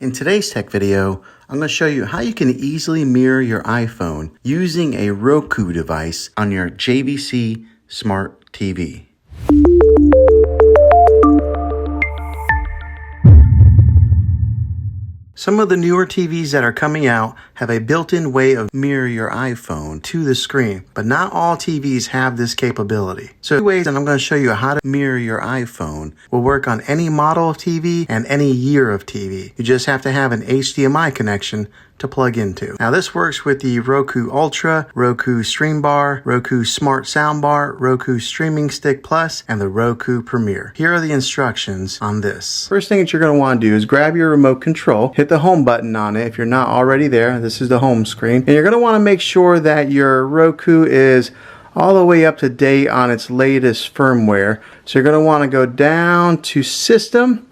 In today's tech video, I'm going to show you how you can easily mirror your iPhone using a Roku device on your JVC Smart TV. Some of the newer TVs that are coming out have a built-in way of mirror your iPhone to the screen, but not all TVs have this capability. So two ways that I'm going to show you how to mirror your iPhone will work on any model of TV and any year of TV. You just have to have an HDMI connection to plug into. Now this works with the Roku Ultra, Roku Stream Bar, Roku Smart Soundbar, Roku Streaming Stick Plus, and the Roku Premiere. Here are the instructions on this. First thing that you're going to want to do is grab your remote control, hit the home button on it if you're not already there. This is the home screen. And you're going to want to make sure that your Roku is all the way up to date on its latest firmware. So you're going to want to go down to System,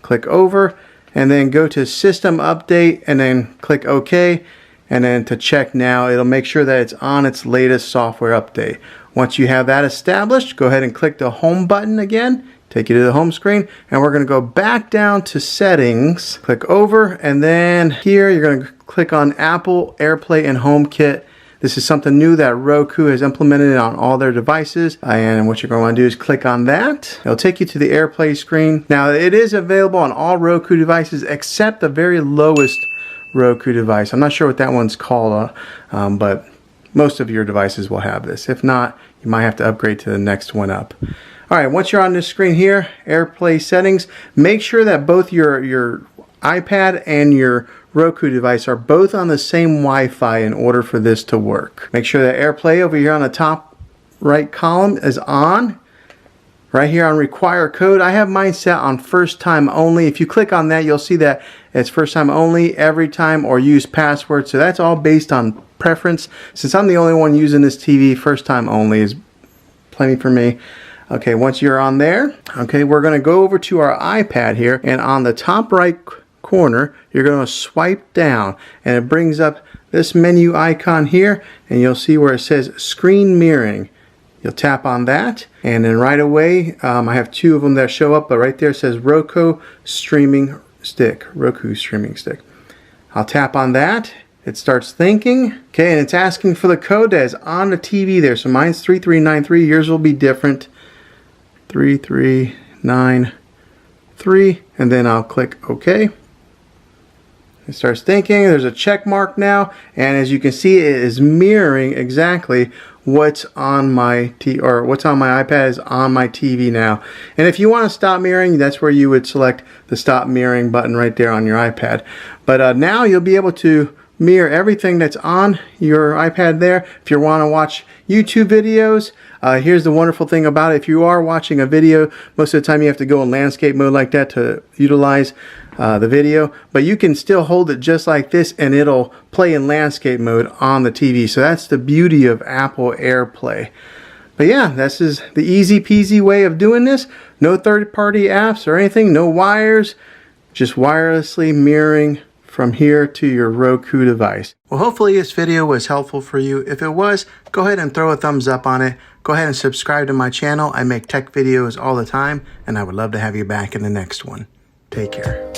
click over, and then go to System Update and then click OK, and then to check now, it'll make sure that it's on its latest software update. Once you have that established, go ahead and click the home button again, take you to the home screen, and we're going to go back down to Settings, click over, and then here you're going to click on Apple AirPlay and HomeKit. This is something new that Roku has implemented on all their devices, and what you're going to want to do is click on that. It'll take you to the AirPlay screen. Now it is available on all Roku devices except the very lowest Roku device. I'm not sure what that one's called, but most of your devices will have this. If not, you might have to upgrade to the next one up. Alright, once you're on this screen here, AirPlay settings, make sure that both your iPad and your Roku device are both on the same Wi-Fi in order for this to work. Make sure that AirPlay over here on the top right column is on. Right here on require code, I have mine set on first time only. If you click on that, you'll see that it's first time only, every time, or use password. So that's all based on preference. Since I'm the only one using this TV, first time only is plenty for me. Okay, once you're on there, okay, we're going to go over to our iPad here, and on the top right corner, you're going to swipe down, and it brings up this menu icon here, and you'll see where it says screen mirroring. You'll tap on that, and then right away, I have two of them that show up, but right there it says Roku Streaming Stick. Roku Streaming Stick. I'll tap on that. It starts thinking, okay, and it's asking for the code that is on the TV there. So mine's 3393. Yours will be different. 3393, and then I'll click OK. It starts thinking. There's a check mark now, and as you can see, it is mirroring exactly what's on my iPad is on my TV now. And if you want to stop mirroring, that's where you would select the stop mirroring button right there on your iPad. But now you'll be able to mirror everything that's on your iPad there. If you want to watch YouTube videos, here's the wonderful thing about it. If you are watching a video, most of the time you have to go in landscape mode like that to utilize the video, but you can still hold it just like this and it'll play in landscape mode on the TV. So that's the beauty of Apple AirPlay. But yeah, this is the easy peasy way of doing this. No third-party apps or anything, no wires, just wirelessly mirroring from here to your Roku device. Well, hopefully this video was helpful for you. If it was, go ahead and throw a thumbs up on it. Go ahead and subscribe to my channel. I make tech videos all the time, and I would love to have you back in the next one. Take care.